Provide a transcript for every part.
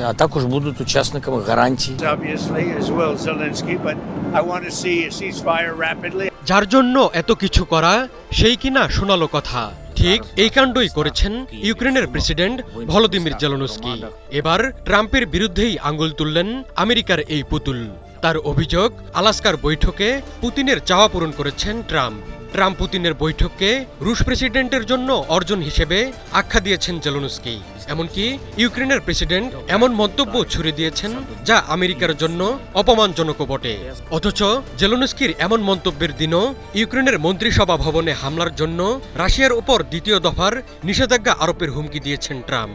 а також будуть учасниками гарантій. যার জন্য এত কিছু করা সেই কিনা শোনালো কথা। ঠিক এই কাণ্ডই করেছেন ইউক্রেনের প্রেসিডেন্ট ভলোদিমির জেলেনস্কি। এবার ট্রাম্পের বিরুদ্ধেই আঙুল তুললেন আমেরিকার এই পুতুল। তার অভিযোগ, আলাস্কার বৈঠকে পুতিনের চাওয়া পূরণ করেছেন ট্রাম্প। ট্রাম্প পুতিনের বৈঠককে রুশ প্রেসিডেন্টের জন্য অর্জন হিসেবে আখ্যা দিয়েছেন জেলেনস্কি। এমনকি ইউক্রেনের প্রেসিডেন্ট এমন মন্তব্য ছুড়ে দিয়েছেন যা আমেরিকার জন্য অপমানজনকও বটে। অথচ জেলেনস্কির এমন মন্তব্যের দিনও ইউক্রেনের মন্ত্রিসভা ভবনে হামলার জন্য রাশিয়ার উপর দ্বিতীয় দফার নিষেধাজ্ঞা আরোপের হুমকি দিয়েছেন ট্রাম্প।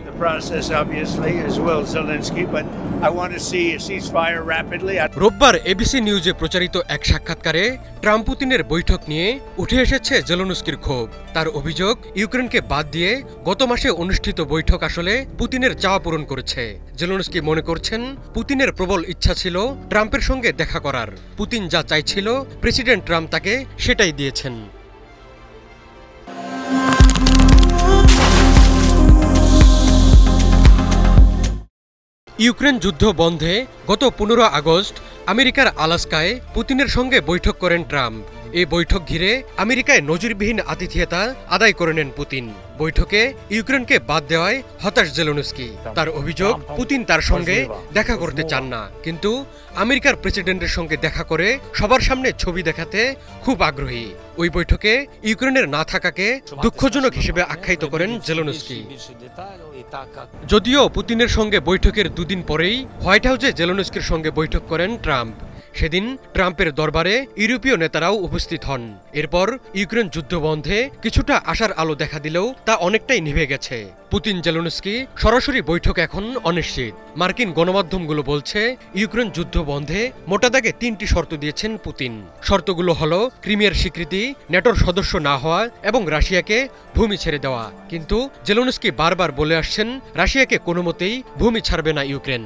রোববার এবিসি নিউজে প্রচারিত এক সাক্ষাৎকারে ট্রাম্প পুতিনের বৈঠক নিয়ে উঠে এসেছে জেলেনস্কির ক্ষোভ। তার অভিযোগ, ইউক্রেনকে বাদ দিয়ে গত মাসে অনুষ্ঠিত বৈঠক আসলে পুতিনের চাওয়া পূরণ করেছে। জেলেনস্কি মনে করছেন, পুতিনের প্রবল ইচ্ছা ছিল ট্রাম্পের সঙ্গে দেখা করার। পুতিন যা চাইছিল প্রেসিডেন্ট ট্রাম্প তাকে সেটাই দিয়েছেন। ইউক্রেন যুদ্ধ বন্ধে গত 15 আগস্ট আমেরিকার আলাস্কায় পুতিনের সঙ্গে বৈঠক করেন ট্রাম্প। এই বৈঠক ঘিরে আমেরিকায় নজিরবিহীন আতিথেয়তা আদায় করে নেন পুতিন। বৈঠকে ইউক্রেনকে বাদ দেওয়ায় হতাশ জেলেনস্কি। তার অভিযোগ, পুতিন তার সঙ্গে দেখা করতে চান না, কিন্তু আমেরিকার প্রেসিডেন্টের সঙ্গে দেখা করে সবার সামনে ছবি দেখাতে খুব আগ্রহী। ওই বৈঠকে ইউক্রেনের না থাকাকে দুঃখজনক হিসেবে আখ্যায়িত করেন জেলেনস্কি। যদিও পুতিনের সঙ্গে বৈঠকের দুদিন পরেই হোয়াইট হাউসে জেলেনস্কির সঙ্গে বৈঠক করেন ট্রাম্প। সেদিন ট্রাম্পের দরবারে ইউরোপীয় নেতারাও উপস্থিত হন। এরপর ইউক্রেন যুদ্ধ বন্ধে কিছুটা আশার আলো দেখা দিলেও তা অনেকটাই নিভে গেছে। পুতিন জেলেনস্কি সরাসরি বৈঠক এখন অনিশ্চিত। মার্কিন গণমাধ্যমগুলো বলছে, ইউক্রেন যুদ্ধ বন্ধে মোটা দাগে 3টি শর্ত দিয়েছেন পুতিন। শর্তগুলো হলো ক্রিমিয়ার স্বীকৃতি, ন্যাটোর সদস্য না হওয়া এবং রাশিয়াকে ভূমি ছেড়ে দেওয়া। কিন্তু জেলেনস্কি বারবার বলে আসছেন, রাশিয়াকে কোনো মতেই ভূমি ছাড়বে না ইউক্রেন।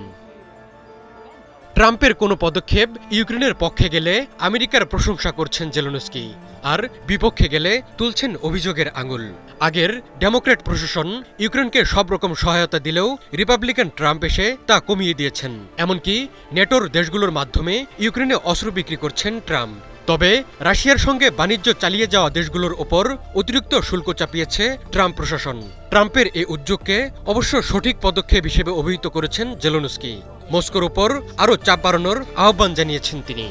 ট্রাম্পের কোনো পদক্ষেপ ইউক্রেনের পক্ষে গেলে আমেরিকার প্রশংসা করছেন জেলেনস্কি, আর বিপক্ষে গেলে তুলছেন অভিযোগের আঙুল। আগের ডেমোক্র্যাট প্রশাসন ইউক্রেনকে সব রকম সহায়তা দিলেও রিপাবলিকান ট্রাম্প এসে তা কমিয়ে দিয়েছেন। এমনকি ন্যাটোর দেশগুলোর মাধ্যমে ইউক্রেনে অস্ত্র বিক্রি করছেন ট্রাম্প। তবে রাশিয়ার সঙ্গে বাণিজ্য চালিয়ে যাওয়া দেশগুলোর ওপর অতিরিক্ত শুল্ক চাপিয়েছে ট্রাম্প প্রশাসন। ট্রাম্পের এই উদ্যোগকে অবশ্য সঠিক পদক্ষেপ হিসেবে অভিহিত করেছেন জেলেনস্কি। মস্কোর ওপর আরও চাপ বাড়ানোর আহ্বান জানিয়েছেন তিনি।